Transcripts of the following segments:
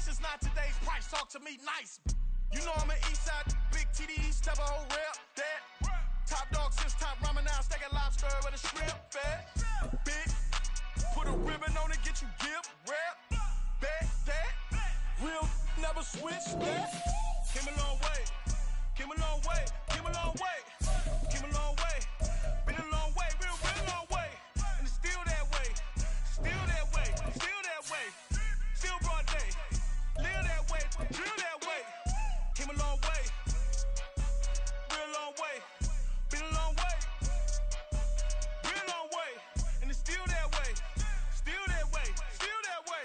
Price is not today's price. Talk to me nice. You know I'm an east side, big TDE, step a whole rep, that. Top dog since top ramen, now steak and lobster with a shrimp, fat. Big, put a ribbon on it, get you give, rep, bet, that. Real never switch, that. Came a long way, came a long way, came a long way, came a long way. Been a long way, real long way. And it's still that way, still that way, still that way. Still broad day, live that way, drill that way. Came a long way, real long way. Been a long way, real long way. And it's still that way, still that way, still that way,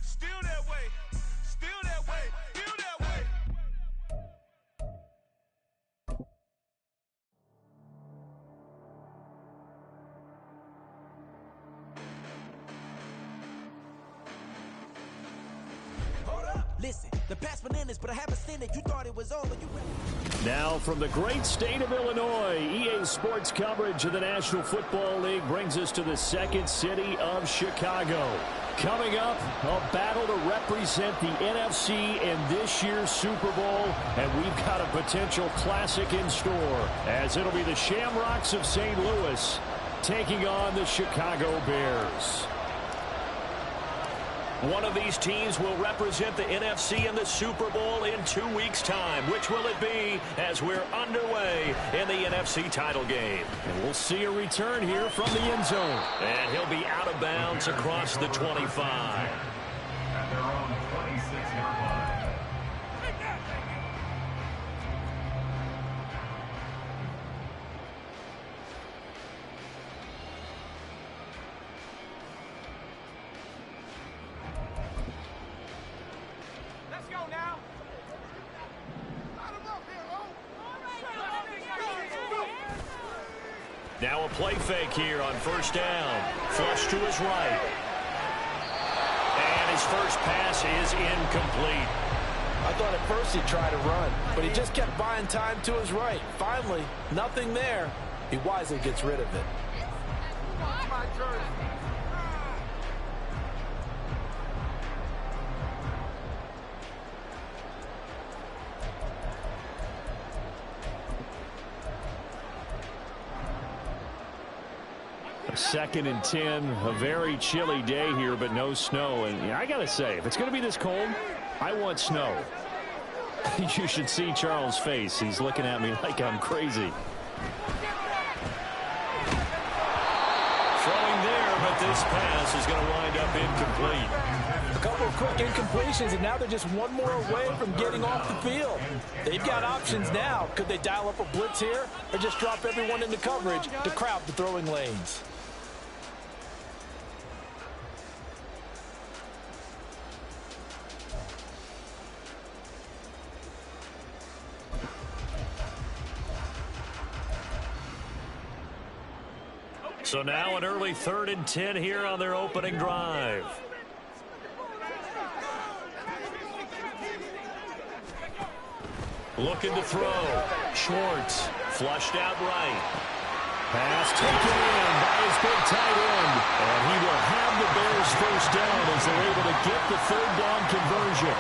still that way, still that way, still that way. Listen, the past bananas, but I haven't seen it. You thought it was over. Now from the great state of Illinois, EA Sports coverage of the National Football League brings us to the second city of Chicago. Coming up, a battle to represent the NFC in this year's Super Bowl, and we've got a potential classic in store, as it'll be the Shamrocks of St. Louis taking on the Chicago Bears. One of these teams will represent the NFC in the Super Bowl in 2 weeks' time. Which will it be as we're underway in the NFC title game? And we'll see a return here from the end zone. And he'll be out of bounds across the 25. At their own 26-yard line. Now a play fake here on first down. Flush to his right. And his first pass is incomplete. I thought at first he'd try to run, but he just kept buying time to his right. Finally, nothing there. He wisely gets rid of it. My turn. Second and 10, a very chilly day here, but no snow. And I got to say, if it's going to be this cold, I want snow. You should see Charles' face. He's looking at me like I'm crazy. Throwing there, but this pass is going to wind up incomplete. A couple of quick incompletions, and now they're just one more away from getting off the field. They've got options now. Could they dial up a blitz here or just drop everyone into coverage to crowd the throwing lanes? So now an early 3rd and 10 here on their opening drive. Looking to throw. Schwartz flushed out right. Pass taken in by his big tight end. And he will have the Bears first down as they're able to get the 3rd down conversion.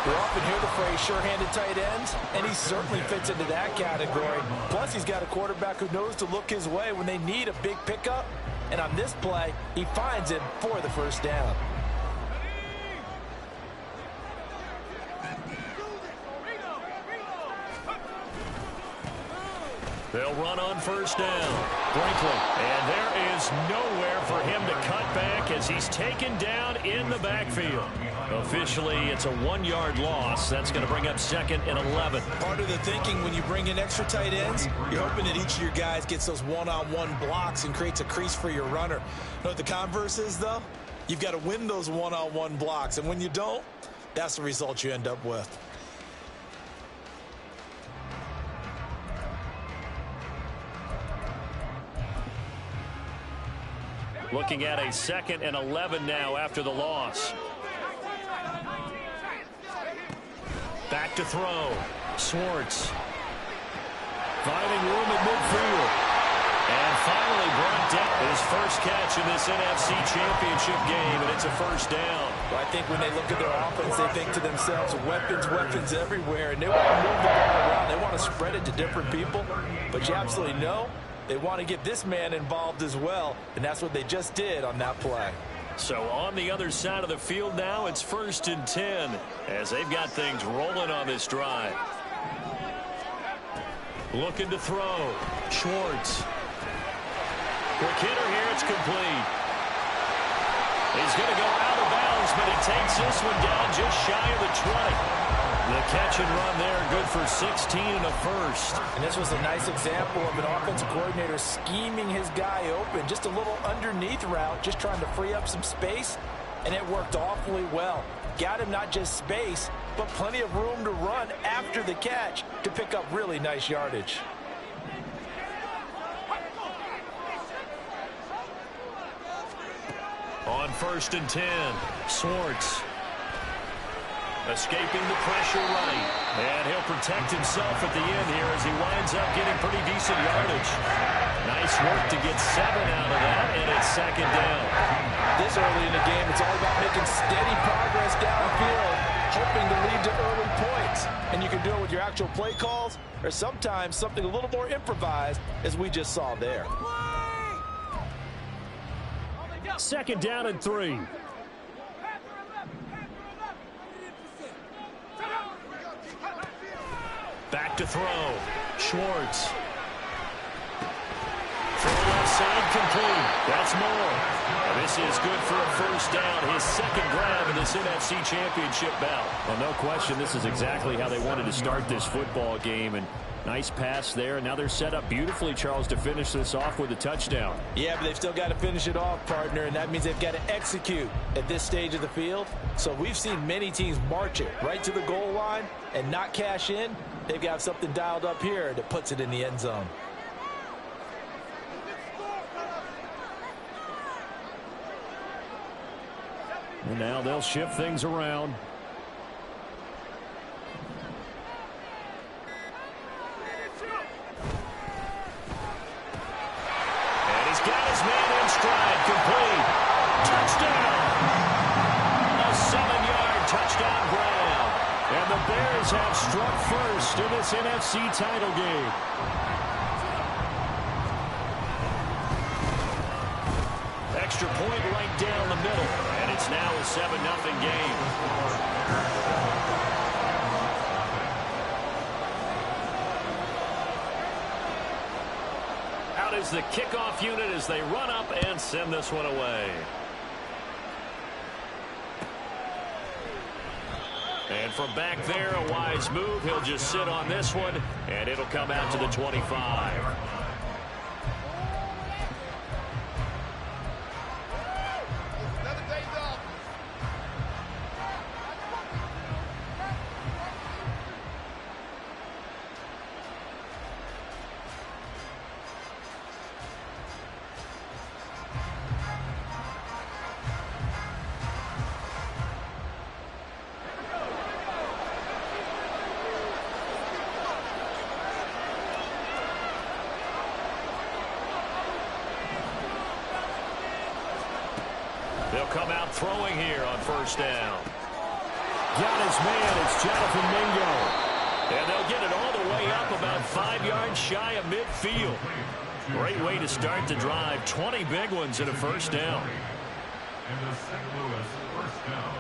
We often hear the phrase sure-handed tight ends, and he certainly fits into that category. Plus, he's got a quarterback who knows to look his way when they need a big pickup. And on this play, he finds it for the first down. They'll run on first down. Brinkley. And there is nowhere for him to cut back as he's taken down in the backfield. Officially, it's a 1-yard loss. That's going to bring up 2nd and 11. Part of the thinking when you bring in extra tight ends, you're hoping that each of your guys gets those one-on-one blocks and creates a crease for your runner. You know what the converse is, though? You've got to win those one-on-one blocks, and when you don't, that's the result you end up with. Looking at a 2nd and 11 now after the loss. Back to throw. Schwartz. Finding room at midfield. And finally brought down his first catch in this NFC Championship game, and it's a first down. Well, I think when they look at their offense, they think to themselves, weapons, weapons everywhere, and they want to move the ball around. They want to spread it to different people, but you absolutely know they want to get this man involved as well, and that's what they just did on that play. So on the other side of the field now, it's 1st and 10 as they've got things rolling on this drive. Looking to throw. Schwartz. Quick hitter here. It's complete. He's going to go out of bounds, but he takes this one down just shy of the 20. The catch and run there, good for 16 and a first. And this was a nice example of an offensive coordinator scheming his guy open. Just a little underneath route, just trying to free up some space, and it worked awfully well. Got him not just space, but plenty of room to run after the catch to pick up really nice yardage. On 1st and 10, Schwartz. Escaping the pressure right. And he'll protect himself at the end here as he winds up getting pretty decent yardage. Nice work to get 7 out of that, and it's 2nd down. This early in the game, it's all about making steady progress downfield, hoping to lead to early points. And you can do it with your actual play calls, or sometimes something a little more improvised, as we just saw there. 2nd down and 3. Back to throw. Schwartz. From the left side, complete. That's more. And this is good for a first down. His 2nd grab in this NFC Championship bout. Well, no question, this is exactly how they wanted to start this football game. And nice pass there. And now they're set up beautifully, Charles, to finish this off with a touchdown. Yeah, but they've still got to finish it off, partner, and that means they've got to execute at this stage of the field. So we've seen many teams march it right to the goal line and not cash in. They've got something dialed up here that puts it in the end zone. And now they'll shift things around. And he's got his man in stride. Complete. Touchdown. A 7-yard touchdown grab. And the Bears have struck first in this NFC title game. Extra point right down the middle. And it's now a 7-0 game. Out is the kickoff unit as they run up and send this one away. And from back there, a wise move. He'll just sit on this one, and it'll come out to the 25. They'll come out throwing here on 1st down. Got his man. It's Jonathan Mingo. And they'll get it all the way up about 5 yards shy of midfield. Great way to start the drive. 20 big ones in a 1st down. And the St. Louis 1st down.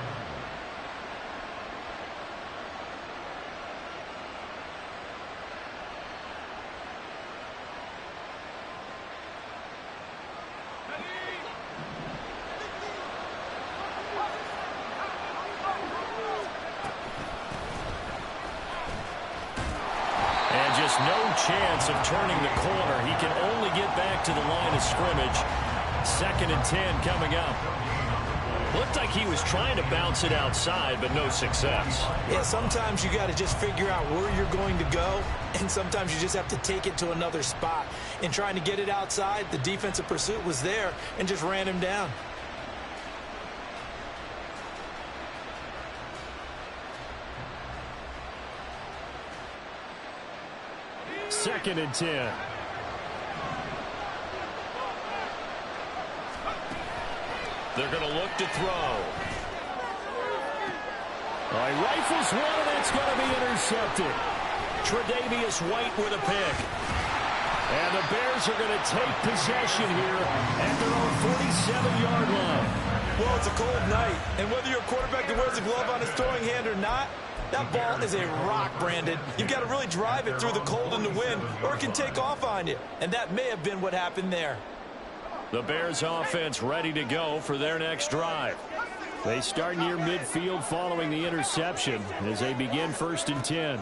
No chance of turning the corner. He can only get back to the line of scrimmage. 2nd and 10 coming up. Looked like he was trying to bounce it outside, but no success. Yeah, sometimes you got to just figure out where you're going to go, and sometimes you just have to take it to another spot. In trying to get it outside, the defensive pursuit was there and just ran him down. 2nd and 10. They're going to look to throw. He rifles one, and that's going to be intercepted. Tre'Davious White with a pick. And the Bears are going to take possession here at their own 47-yard line. Well, it's a cold night, and whether you're a quarterback that wears a glove on his throwing hand or not, that ball is a rock, Brandon. You've got to really drive it through the cold and the wind, or it can take off on you. And that may have been what happened there. The Bears offense ready to go for their next drive. They start near midfield following the interception as they begin 1st and 10.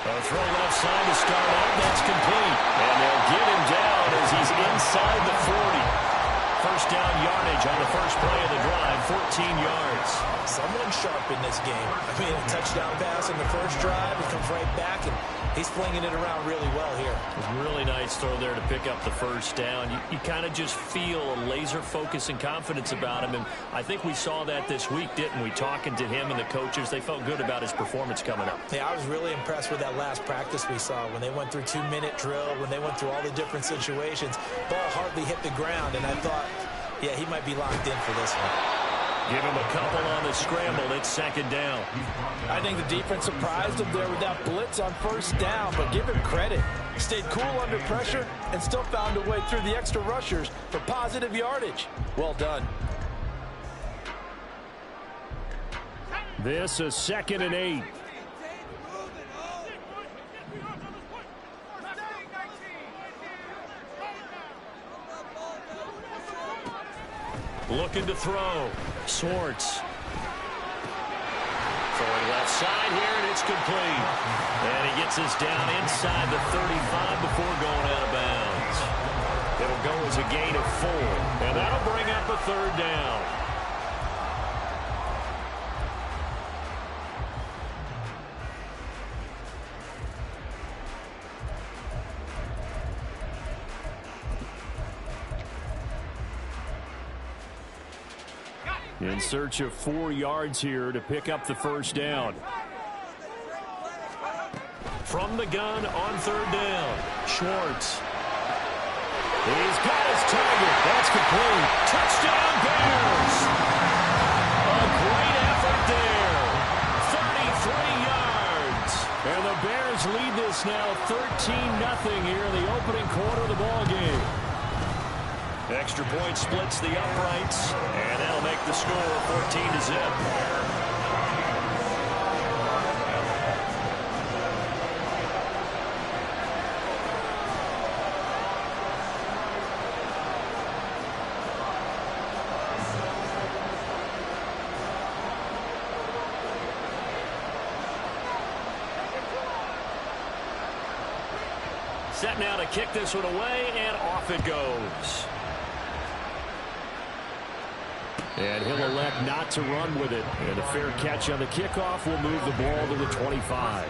A throw left side to start out. That's complete. And they'll get him down as he's inside the 40. First down yardage on the first play of the drive, 14 yards. Someone sharp in this game. I mean, a touchdown pass in the first drive. He comes right back, and he's flinging it around really well here. Really nice throw there to pick up the first down. You kind of just feel a laser focus and confidence about him, and I think we saw that this week, didn't we? Talking to him and the coaches, they felt good about his performance coming up. Yeah, I was really impressed with that last practice we saw when they went through 2-minute drill, when they went through all the different situations. Ball hardly hit the ground, and I thought, yeah, he might be locked in for this one. Give him a couple on the scramble. It's 2nd down. I think the defense surprised him there with that blitz on 1st down, but give him credit. Stayed cool under pressure and still found a way through the extra rushers for positive yardage. Well done. This is 2nd and 8. Looking to throw. Swartz. Throwing left side here, and it's complete. And he gets us down inside the 35 before going out of bounds. It'll go as a gain of 4. And that'll bring up a 3rd down. In search of 4 yards here to pick up the first down. From the gun on 3rd down, Schwartz. He's got his target. That's complete. Touchdown, Bears! A great effort there. 33 yards. And the Bears lead this now 13-0 here in the opening quarter of the ball game. Extra point splits the uprights, and that'll make the score 14-0. Set now to kick this one away, and off it goes. And he'll elect not to run with it. And a fair catch on the kickoff will move the ball to the 25.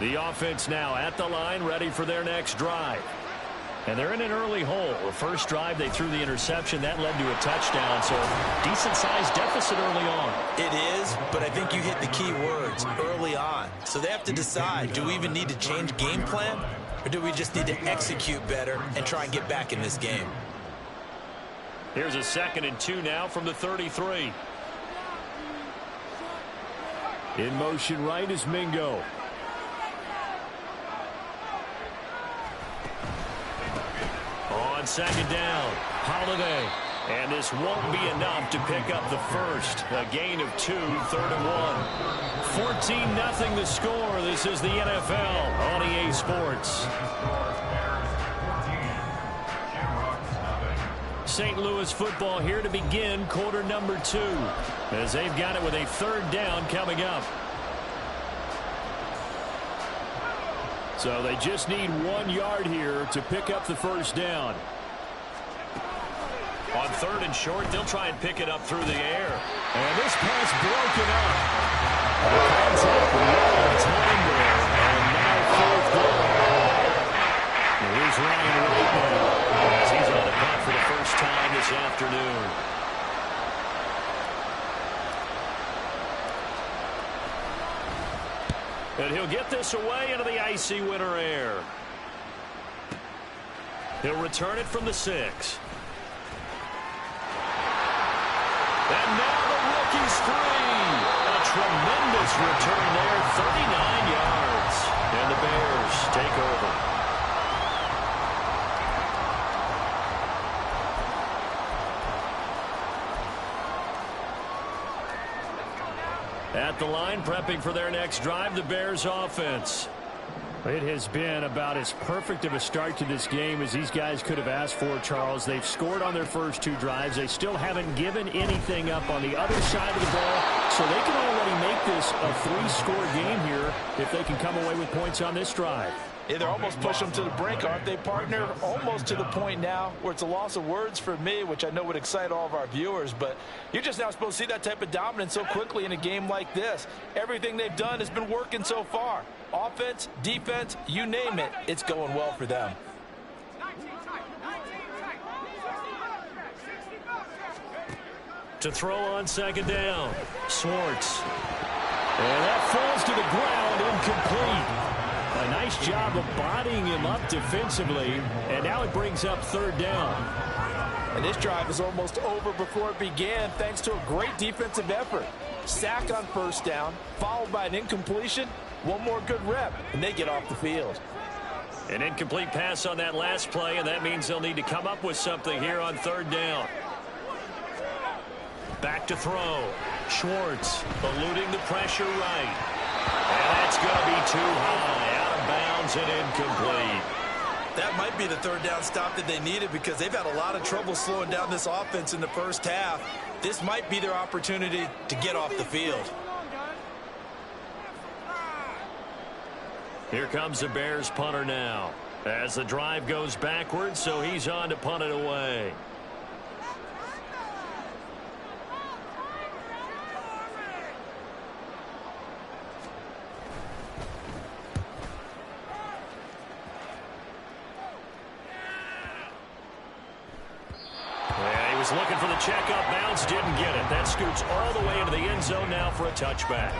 The offense now at the line, ready for their next drive. And they're in an early hole. The first drive, they threw the interception. That led to a touchdown, so decent-sized deficit early on. It is, but I think you hit the key words, early on. So they have to decide, do we even need to change game plan? Or do we just need to execute better and try and get back in this game? Here's a 2nd and 2 now from the 33. In motion right is Mingo. On 2nd down, Holiday. And this won't be enough to pick up the first. A gain of 2, 3rd and 1. 14-0 the score. This is the NFL on EA Sports. St. Louis football here to begin quarter number 2. As they've got it with a 3rd down coming up. So they just need 1 yard here to pick up the first down. On 3rd and short, they'll try and pick it up through the air. And this pass broken up. Contact right on time there. And now 4th down. Here's Ryan right now as he's on the punt for the first time this afternoon. this away into the icy winter air. He'll return it from the 6. And now the rookie's free. A tremendous return there, 39 yards. And the Bears take over. At the line, prepping for their next drive, the Bears offense. It has been about as perfect of a start to this game as these guys could have asked for, Charles. They've scored on their first 2 drives. They still haven't given anything up on the other side of the ball, so they can already make this a 3-score game here if they can come away with points on this drive. Yeah, they're almost pushing them to the brink, aren't they, partner? Almost to the point now where it's a loss of words for me, which I know would excite all of our viewers, but you're just not supposed to see that type of dominance so quickly in a game like this. Everything they've done has been working so far. Offense, defense, you name it, it's going well for them. To throw on second down, Schwartz. And that falls to the ground, incomplete. A nice job of bodying him up defensively, and now it brings up 3rd down. And this drive is almost over before it began thanks to a great defensive effort. Sack on 1st down, followed by an incompletion. One more good rep, and they get off the field. An incomplete pass on that last play, and that means they'll need to come up with something here on 3rd down. Back to throw. Schwartz eluding the pressure right. And that's going to be too high. Out of bounds and incomplete. That might be the 3rd down stop that they needed because they've had a lot of trouble slowing down this offense in the first half. This might be their opportunity to get off the field. Here comes the Bears punter now. As the drive goes backwards, so he's on to punt it away. Looking for the check up bounce, didn't get it. That scoots all the way into the end zone now for a touchback.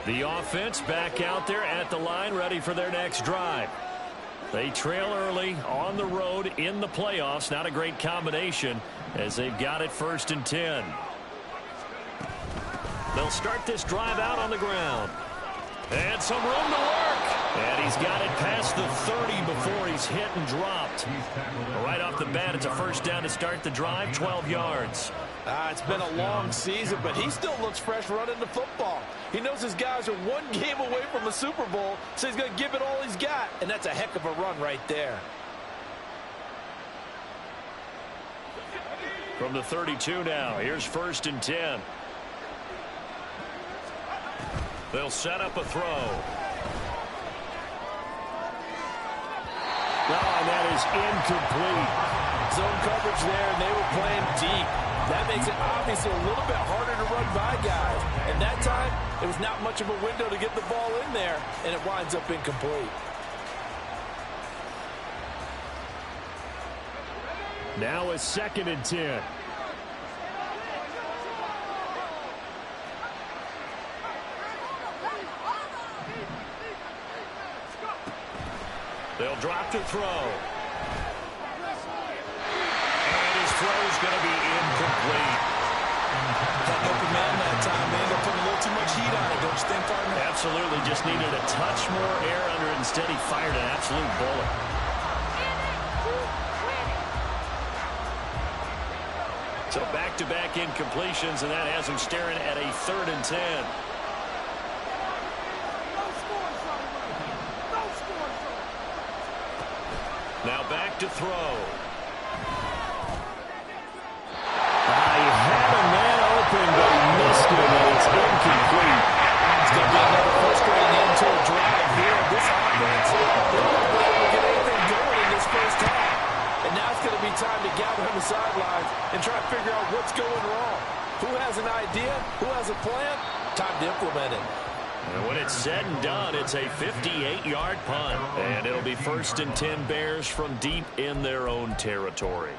The offense back out there at the line, ready for their next drive. They trail early on the road in the playoffs. Not a great combination as they've got it 1st and 10. They'll start this drive out on the ground. And some room to work. And he's got it past the 30 before he's hit and dropped. Right off the bat, it's a 1st down to start the drive, 12 yards. It's been a long season, but he still looks fresh running the football. He knows his guys are 1 game away from the Super Bowl, so he's going to give it all he's got, and that's a heck of a run right there. From the 32 now, here's 1st and 10. They'll set up a throw. And that is incomplete. Zone coverage there, and they were playing deep. That makes it obviously a little bit harder to run by guys. And that time, it was not much of a window to get the ball in there, and it winds up incomplete. Now a 2nd and 10. They'll drop to throw. And his throw's going to be incomplete. Got open man that time, man. They're putting a little too much heat on it, don't you think, partner? Absolutely. Just needed a touch more air under it. Instead, he fired an absolute bullet. So back-to-back incompletions, and that has him staring at a 3rd and 10. Now back to throw. He had a man open, but he missed it, and it's incomplete. It's going to be another frustrating end to a drive here. This offense, they're not going to be able to get anything going in this first half. And now it's going to be time to gather on the sidelines and try to figure out what's going wrong. Who has an idea? Who has a plan? Time to implement it. And when it's said and done, it's a 58-yard punt. And it'll be 1st and 10 Bears from deep in their own territory.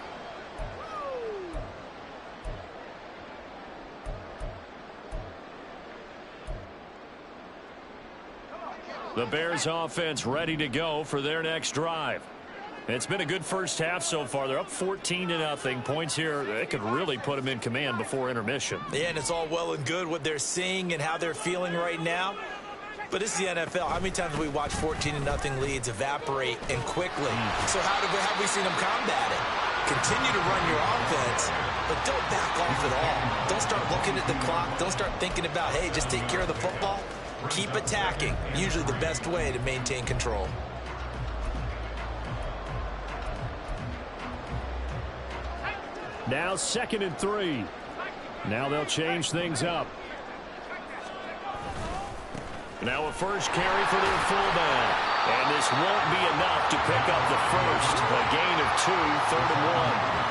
The Bears offense ready to go for their next drive. It's been a good first half so far. They're up 14-0. Points here, they could really put them in command before intermission. Yeah, and it's all well and good what they're seeing and how they're feeling right now. But this is the NFL. How many times have we watched 14-0 leads evaporate and quickly? So how have we seen them combat it? Continue to run your offense, but don't back off at all. Don't start looking at the clock. Don't start thinking about, hey, just take care of the football. Keep attacking. Usually the best way to maintain control. Now 2nd and 3. Now they'll change things up. Now a first carry for their fullback. And this won't be enough to pick up the first. A gain of 2, 3rd and 1.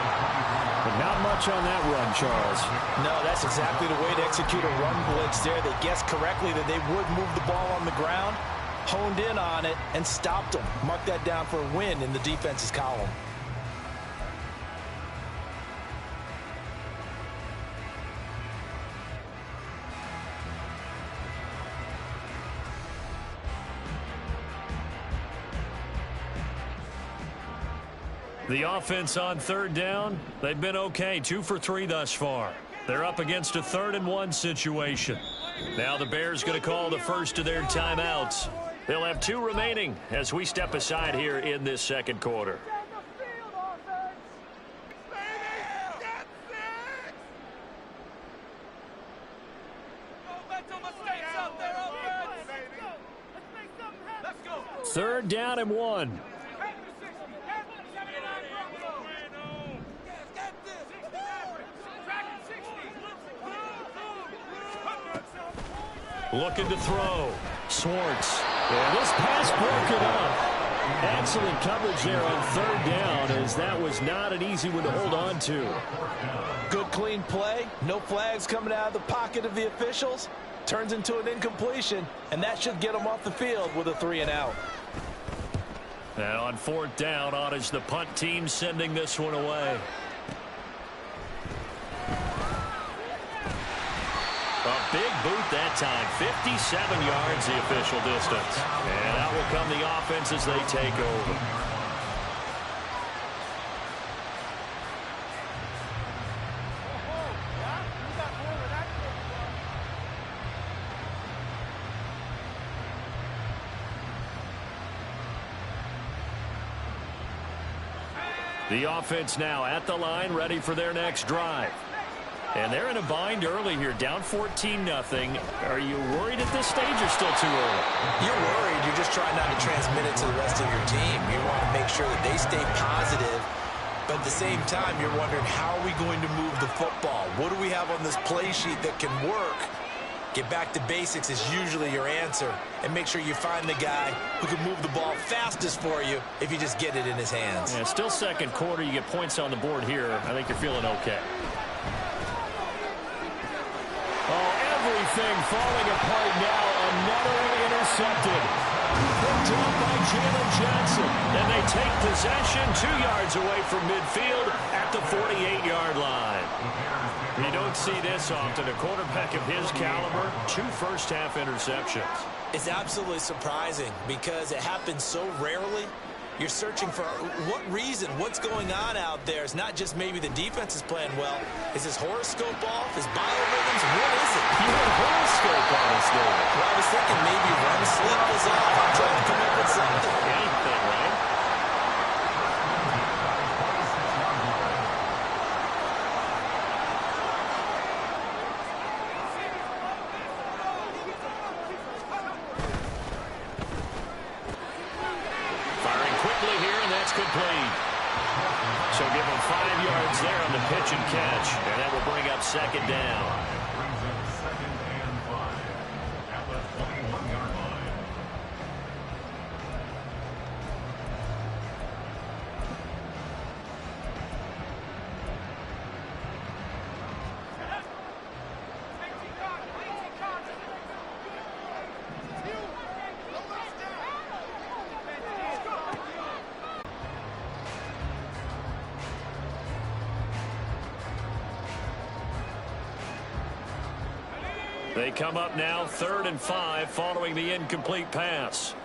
But not much on that run, Charles. No, that's exactly the way to execute a run blitz there. They guessed correctly that they would move the ball on the ground, honed in on it, and stopped them. Mark that down for a win in the defense's column. The offense on 3rd down, they've been okay. 2 for 3 thus far. They're up against a 3rd and 1 situation. Now the Bears going to call the first of their timeouts. They'll have 2 remaining as we step aside here in this second quarter. Third down and 1. Looking to throw. Schwartz. And this pass broken up. Excellent coverage there on 3rd down, as that was not an easy one to hold on to. Good, clean play. No flags coming out of the pocket of the officials. Turns into an incompletion, and that should get them off the field with a 3 and out. And on 4th down, on is the punt team sending this one away. A big boot that time. 57 yards the official distance. And out will come the offense as they take over. The offense now at the line, ready for their next drive. And they're in a bind early here, down 14-0. Are you worried at this stage or still too early? You're worried. You're just trying not to transmit it to the rest of your team. You want to make sure that they stay positive. But at the same time, you're wondering, how are we going to move the football? What do we have on this play sheet that can work? Get back to basics is usually your answer. And make sure you find the guy who can move the ball fastest for you if you just get it in his hands. Yeah, still second quarter. You get points on the board here. I think you're feeling okay. Everything falling apart now. Another one intercepted. Picked up by Jalen Johnson. And they take possession 2 yards away from midfield at the 48-yard line. You don't see this often. A quarterback of his caliber, 2 first-half interceptions. It's absolutely surprising because it happens so rarely. You're searching for what reason, what's going on out there. It's not just maybe the defense is playing well. Is his horoscope off? His biorhythms? What is it? You had a horoscope on us, David. Well, I was thinking maybe REM sleep was off. I'm trying to come up with something. Anything, right? Complete. So give him 5 yards there on the pitch and catch, and that will bring up 2nd down. They come up now 3rd and 5 following the incomplete pass.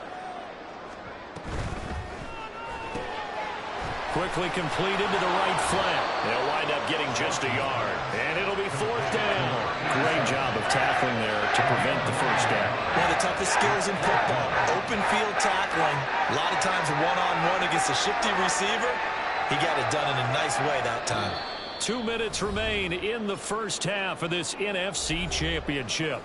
Quickly completed to the right flat. They'll wind up getting just a yard. And it'll be 4th down. Great job of tackling there to prevent the first down. One of the toughest skills in football, open field tackling. A lot of times one-on-one against a shifty receiver. He got it done in a nice way that time. 2 minutes remain in the first half of this NFC Championship.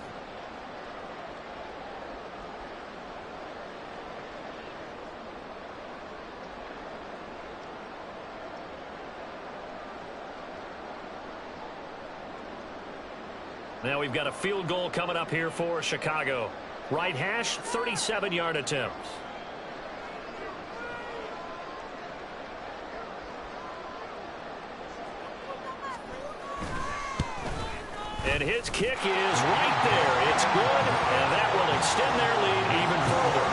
Now we've got a field goal coming up here for Chicago. Right hash, 37-yard attempt. And his kick is right there. It's good, and that will extend their lead even further.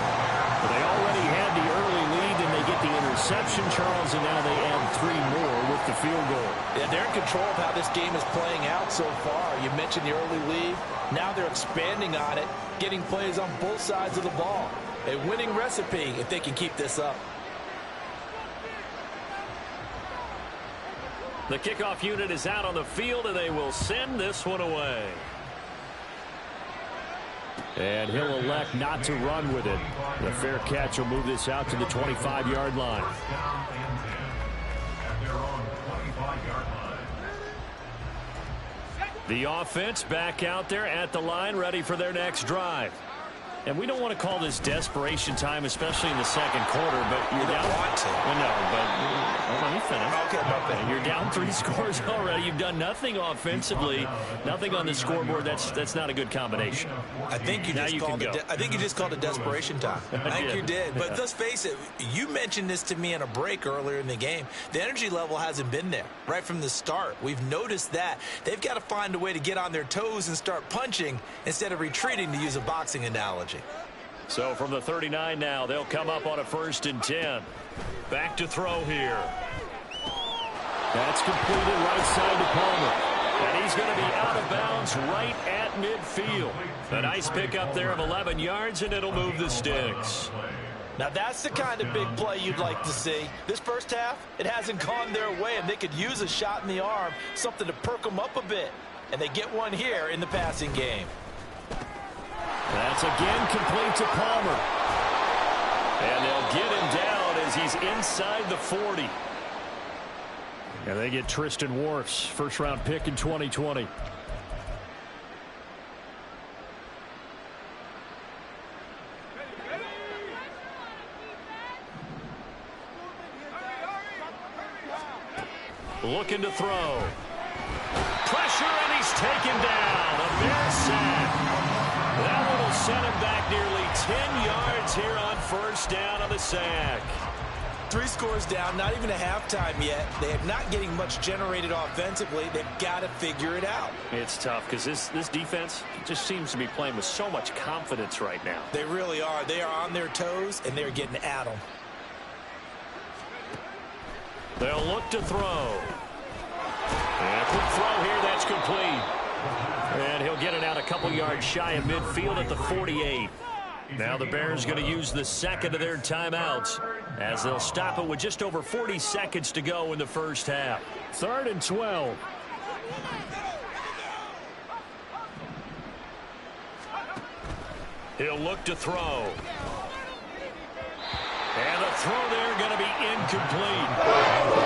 But they already had the early lead, and they get the interception, Charles, and now they add 3 more with the field goal. Yeah, they're in control of how this game is playing out so far. You mentioned the early lead. Now they're expanding on it, getting plays on both sides of the ball. A winning recipe if they can keep this up. The kickoff unit is out on the field, and they will send this one away. And he'll elect not to run with it. The fair catch will move this out to the 25-yard line. The offense back out there at the line, ready for their next drive. And we don't want to call this desperation time, especially in the second quarter, but you're down. Well, no, but let me finish. Okay. You're down 3 scores already. You've done nothing offensively, nothing on the scoreboard. That's not a good combination. I think you just called it desperation time. I think you did. But let's face it, you mentioned this to me in a break earlier in the game. The energy level hasn't been there right from the start. We've noticed that. They've got to find a way to get on their toes and start punching instead of retreating, to use a boxing analogy. So from the 39 now, they'll come up on a 1st and 10. Back to throw here. That's completed right side to Palmer. And he's going to be out of bounds right at midfield. A nice pickup there of 11 yards, and it'll move the sticks. Now that's the kind of big play you'd like to see. This first half, it hasn't gone their way, and they could use a shot in the arm, something to perk them up a bit. And they get one here in the passing game. That's again complete to Palmer. And they'll get him down as he's inside the 40. And they get Tristan Wirfs, first-round pick in 2020. Looking to throw. Pressure, and he's taken down. A Bears sack. That one will send him back nearly 10 yards here on 1st down on the sack. 3 scores down, not even a halftime yet. They are not getting much generated offensively. They've got to figure it out. It's tough because this defense just seems to be playing with so much confidence right now. They really are. They are on their toes, and they're getting at them. They'll look to throw. And a quick throw here, that's complete. And he'll get it out a couple yards shy of midfield at the 48. Now the Bears going to use the second of their timeouts as they'll stop it with just over 40 seconds to go in the first half. 3rd and 12. He'll look to throw. And the throw there going to be incomplete.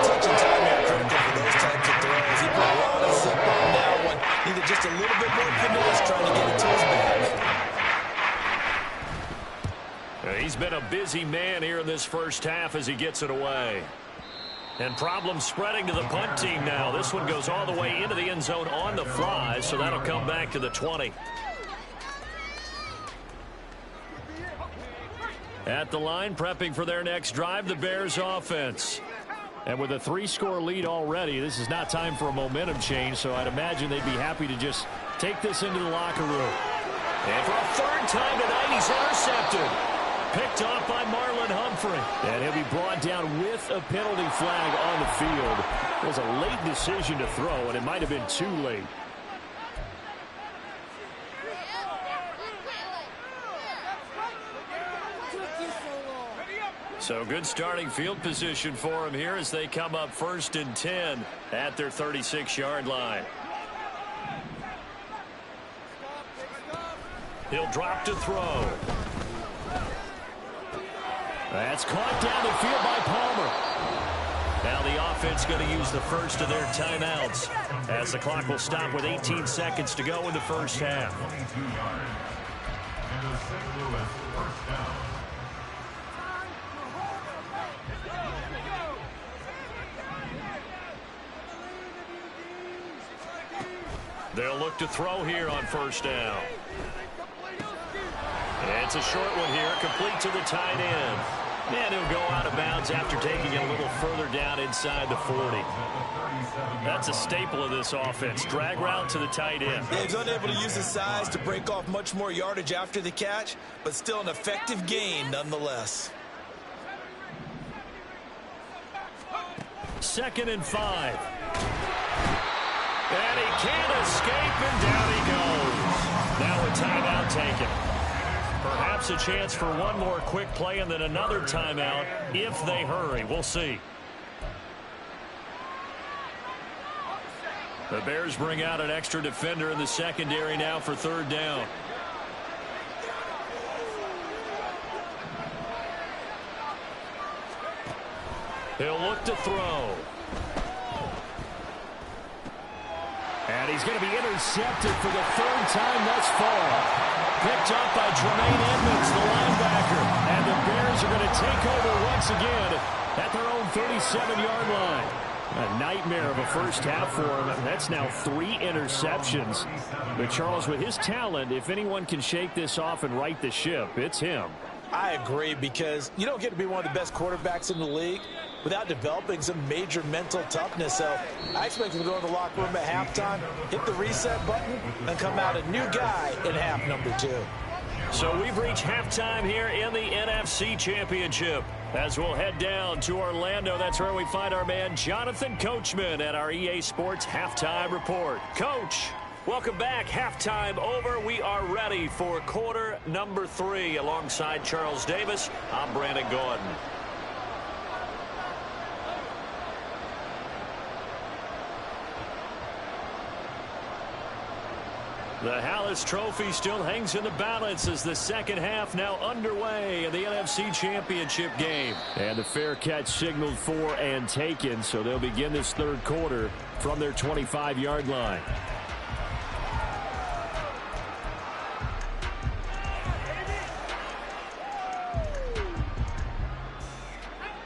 Touch and time here critical for those types of throws. He put a lot of zip on that one. Needed just a little bit more finesse trying to get it to his back. He's been a busy man here in this first half as he gets it away. And problems spreading to the punt team now. This one goes all the way into the end zone on the fly, so that'll come back to the 20. At the line, prepping for their next drive, the Bears offense. And with a 3-score lead already, this is not time for a momentum change, so I'd imagine they'd be happy to just take this into the locker room. And for a 3rd time tonight, he's intercepted. Picked off by Marlon Humphrey. And he'll be brought down with a penalty flag on the field. It was a late decision to throw, and it might have been too late. So good starting field position for him here as they come up 1st and 10 at their 36-yard line. He'll drop to throw. That's caught down the field by Palmer. Now the offense going to use the first of their timeouts as the clock will stop with 18 seconds to go in the first half. They'll look to throw here on 1st down. It's a short one here, complete to the tight end. And he'll go out of bounds after taking it a little further down inside the 40. That's a staple of this offense. Drag route to the tight end. Yeah, he's unable to use his size to break off much more yardage after the catch, but still an effective gain nonetheless. 2nd and 5. And he can't escape, and down he goes. Now a timeout taken. Perhaps a chance for one more quick play and then another timeout if they hurry. We'll see. The Bears bring out an extra defender in the secondary now for 3rd down. He'll look to throw. And he's going to be intercepted for the 3rd time thus far. Picked up by Tremaine Edmonds, the linebacker. And the Bears are going to take over once again at their own 37-yard line. A nightmare of a first half for him. That's now 3 interceptions. But Charles, with his talent, if anyone can shake this off and right the ship, it's him. I agree, because you don't get to be one of the best quarterbacks in the league without developing some major mental toughness. So I expect him to go in the locker room at halftime, hit the reset button, and come out a new guy in half number 2. So we've reached halftime here in the NFC Championship. As we'll head down to Orlando, that's where we find our man Jonathan Coachman at our EA Sports Halftime Report. Coach, welcome back. Halftime over. We are ready for quarter number 3. Alongside Charles Davis, I'm Brandon Gordon. The Hallis Trophy still hangs in the balance as the second half now underway in the NFC Championship game. And the fair catch signaled for and taken, so they'll begin this 3rd quarter from their 25-yard line.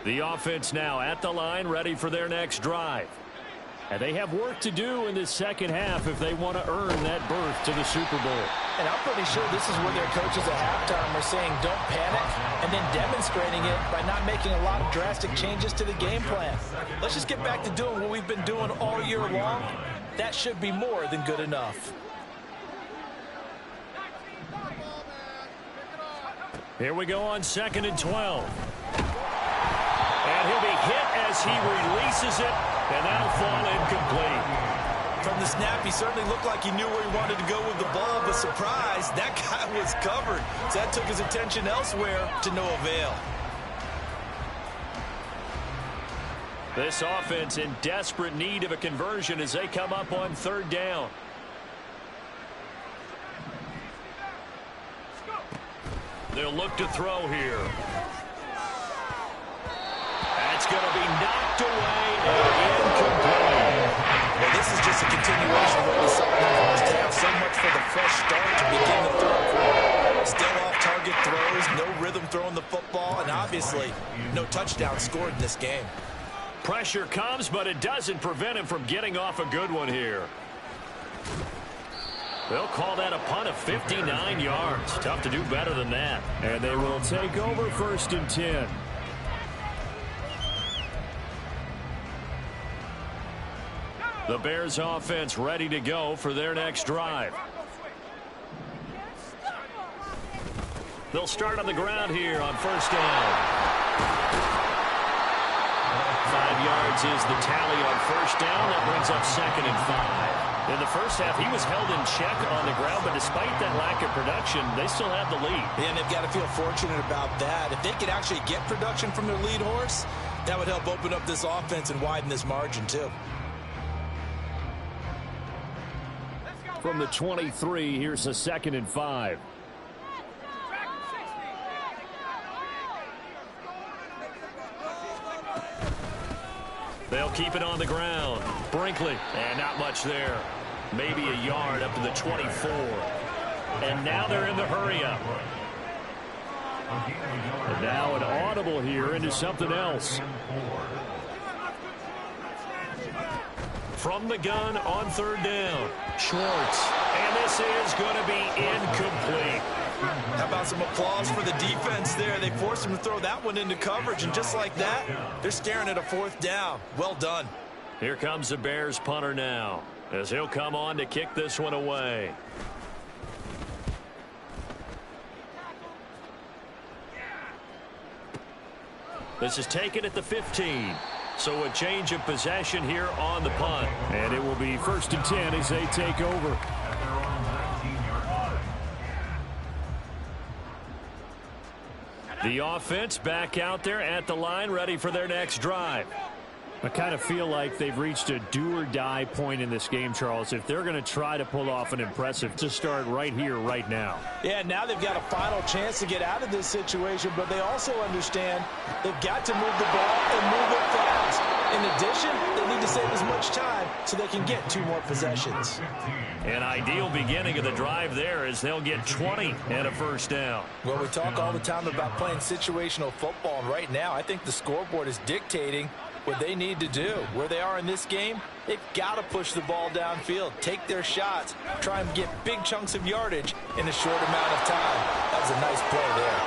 The offense now at the line, ready for their next drive. And they have work to do in this second half if they want to earn that berth to the Super Bowl. And I'm pretty sure this is where their coaches at halftime are saying don't panic, and then demonstrating it by not making a lot of drastic changes to the game plan. Let's just get back to doing what we've been doing all year long. That should be more than good enough. Here we go on 2nd and 12. And he'll be hit as he releases it, and that'll fall incomplete. From the snap, he certainly looked like he knew where he wanted to go with the ball, but surprise, that guy was covered. So that took his attention elsewhere to no avail. This offense in desperate need of a conversion as they come up on 3rd down. They'll look to throw here. That's going to be knocked away and incomplete. Well, this is just a continuation of what we saw in the first half. So much for the fresh start to begin the 3rd quarter. Still off-target throws, no rhythm throwing the football, and obviously no touchdown scored in this game. Pressure comes, but it doesn't prevent him from getting off a good one here. They'll call that a punt of 59 yards. Tough to do better than that. And they will take over 1st and 10. The Bears offense ready to go for their next drive. They'll start on the ground here on 1st down. 5 yards is the tally on 1st down. That brings up 2nd and 5. In the first half, he was held in check on the ground, but despite that lack of production, they still have the lead. And they've got to feel fortunate about that. If they could actually get production from their lead horse, that would help open up this offense and widen this margin, too. From the 23, here's a 2nd and 5. They'll keep it on the ground. Brinkley, and not much there. Maybe a yard up to the 24. And now they're in the hurry-up. And now an audible here into something else. From the gun on 3rd down. Schwartz. And this is going to be incomplete. How about some applause for the defense there? They forced him to throw that one into coverage, and just like that, they're staring at a 4th down. Well done. Here comes the Bears punter now, as he'll come on to kick this one away. This is taken at the 15. So a change of possession here on the punt. And it will be 1st and 10 as they take over. The offense back out there at the line, ready for their next drive. I kind of feel like they've reached a do-or-die point in this game, Charles. If they're going to try to pull off an impressive to start right here, right now. Yeah, now they've got a final chance to get out of this situation, but they also understand they've got to move the ball and move it fast. In addition, they need to save as much time so they can get 2 more possessions. An ideal beginning of the drive there as they'll get 20 and a 1st down. Well, we talk all the time about playing situational football, and right now I think the scoreboard is dictating what they need to do. Where they are in this game, they've got to push the ball downfield, take their shots, try and get big chunks of yardage in a short amount of time. That was a nice play there.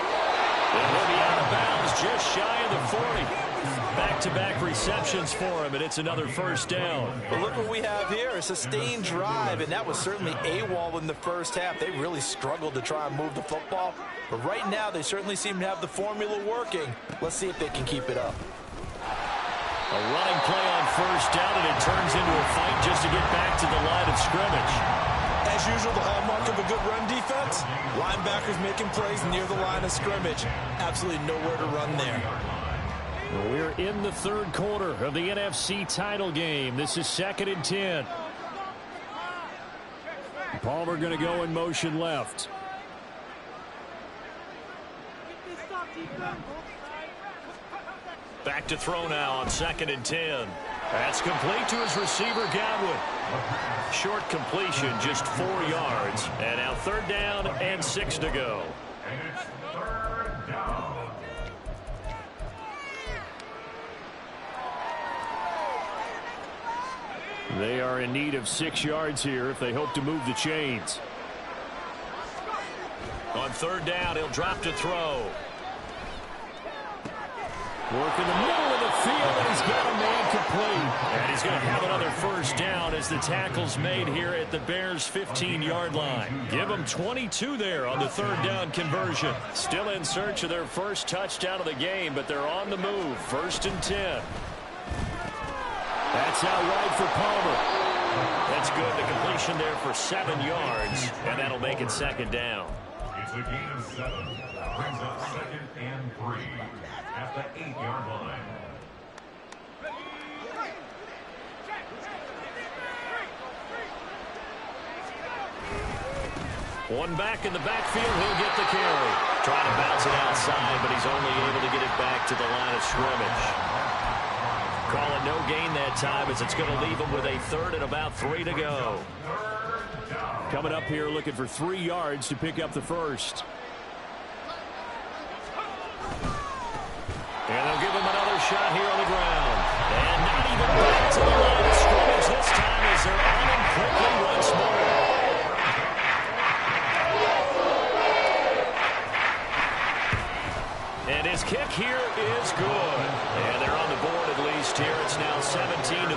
And he'll be out of bounds just shy of the 40. Back-to-back receptions for him, and it's another 1st down. But look what we have here, a sustained drive, and that was certainly AWOL in the first half. They really struggled to try and move the football, but right now they certainly seem to have the formula working. Let's see if they can keep it up. A running play on 1st down, and it turns into a fight just to get back to the line of scrimmage. As usual, the hallmark of a good run defense, linebackers making plays near the line of scrimmage. Absolutely nowhere to run there. We're in the 3rd quarter of the NFC title game. This is 2nd and 10. Palmer going to go in motion left. Back to throw now on 2nd and 10. That's complete to his receiver, Godwin. Short completion, just 4 yards. And now 3rd down and 6 to go. And it's 3rd down. They are in need of 6 yards here if they hope to move the chains. On 3rd down, he'll drop to throw. Work in the middle of the field, and he's got a man complete. And he's going to have another 1st down as the tackle's made here at the Bears' 15-yard line. Give them 22 there on the 3rd down conversion. Still in search of their first touchdown of the game, but they're on the move. 1st and 10. That's out wide for Palmer. That's good. The completion there for 7 yards, and that'll make it 2nd down. It's a gain of 7. Brings up 2nd and 3 at the 8-yard line. One back in the backfield, he'll get the carry. Trying to bounce it outside, but he's only able to get it back to the line of scrimmage. Call it no gain that time as it's going to leave him with a 3rd and about 3 to go. Coming up here looking for 3 yards to pick up the 1st. And they'll give him another shot here on the ground. And not even back to the line of scrimmage this time as they're on him quickly once more. And his kick here is good. And they're on the board at least here. It's now 17-3.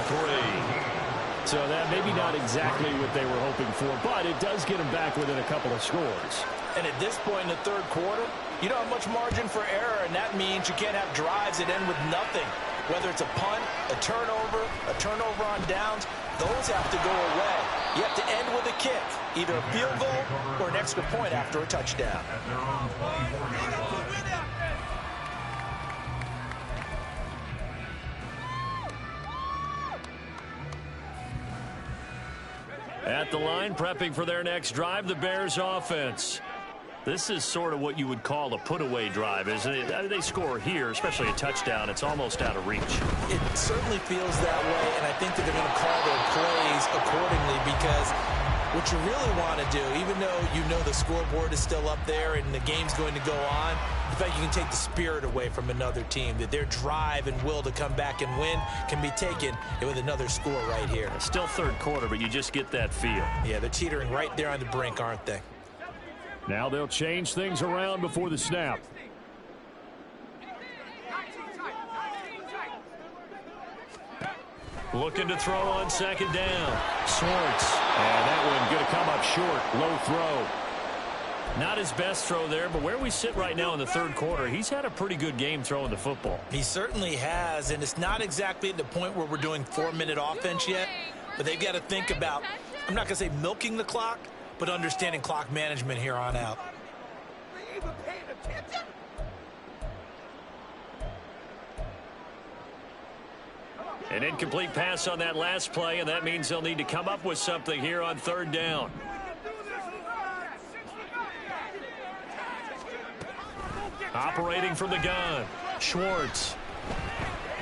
So that maybe not exactly what they were hoping for, but it does get them back within a couple of scores. And at this point in the 3rd quarter, you don't have much margin for error, and that means you can't have drives that end with nothing. Whether it's a punt, a turnover on downs, those have to go away. You have to end with a kick, either a field goal or an extra point after a touchdown. At the line, prepping for their next drive, the Bears offense. This is sort of what you would call a put-away drive, isn't it? They score here, especially a touchdown. It's almost out of reach. It certainly feels that way, and I think that they're going to call their plays accordingly, because what you really want to do, even though you know the scoreboard is still up there and the game's going to go on, the fact you can take the spirit away from another team, that their drive and will to come back and win can be taken with another score right here. It's still third quarter, but you just get that feel. Yeah, they're teetering right there on the brink, aren't they? Now they'll change things around before the snap. Looking to throw on second down. Schwartz. And that one going to come up short. Low throw. Not his best throw there, but where we sit right now in the third quarter, he's had a pretty good game throwing the football. He certainly has, and it's not exactly at the point where we're doing 4-minute offense yet, but they've got to think about, I'm not going to say milking the clock, but understanding clock management here on out. An incomplete pass on that last play, and that means they'll need to come up with something here on third down. Operating from the gun, Schwartz.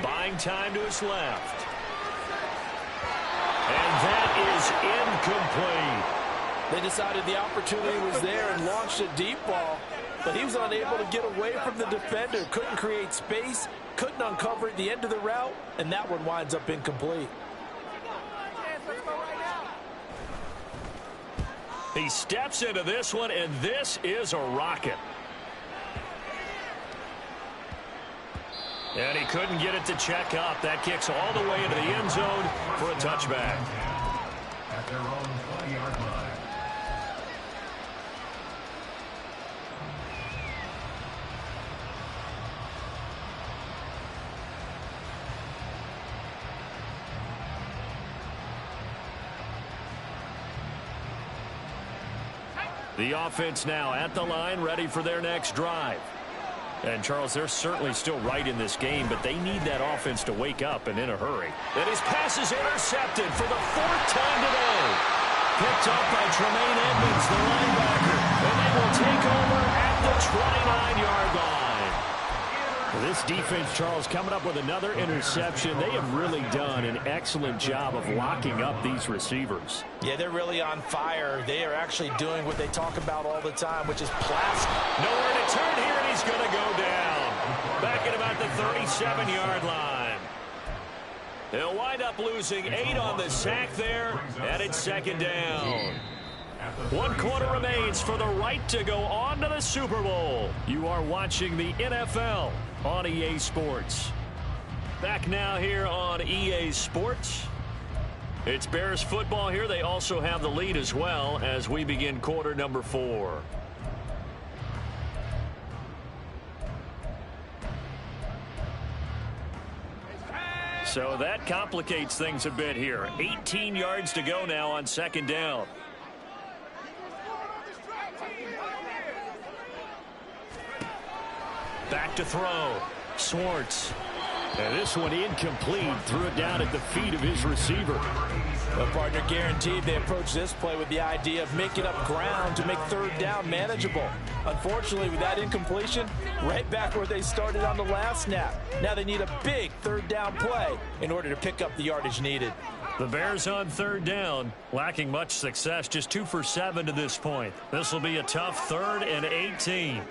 Buying time to his left. And that is incomplete. They decided the opportunity was there and launched a deep ball, but he was unable to get away from the defender. Couldn't create space, couldn't uncover at the end of the route, and that one winds up incomplete. He steps into this one, and this is a rocket. And he couldn't get it to check up. That kicks all the way into the end zone for a touchback. At their own 20-yard line. The offense now at the line, ready for their next drive. And, Charles, they're certainly still right in this game, but they need that offense to wake up and in a hurry. And his pass is intercepted for the 4th time today. Picked up by Tremaine Edmonds, the linebacker. And they will take over at the 29-yard line. This defense, Charles, coming up with another interception. They have really done an excellent job of locking up these receivers. Yeah, they're really on fire. They are actually doing what they talk about all the time, which is plastic. Nowhere to turn here, and he's going to go down. Back at about the 37-yard line. He'll wind up losing 8 on the sack there, and it's second down. 1 quarter remains for the right to go on to the Super Bowl. You are watching the NFL on EA Sports. Back now here on EA Sports. It's Bears football here. They also have the lead as well as we begin quarter number 4. So that complicates things a bit here. 18 yards to go now on second down. Back to throw. Schwartz. And this one incomplete. Threw it down at the feet of his receiver. Well, partner, guaranteed they approach this play with the idea of making up ground to make third down manageable. Unfortunately, with that incompletion, right back where they started on the last snap. Now they need a big third down play in order to pick up the yardage needed. The Bears on third down, lacking much success, just 2 for 7 to this point. This will be a tough 3rd and 18.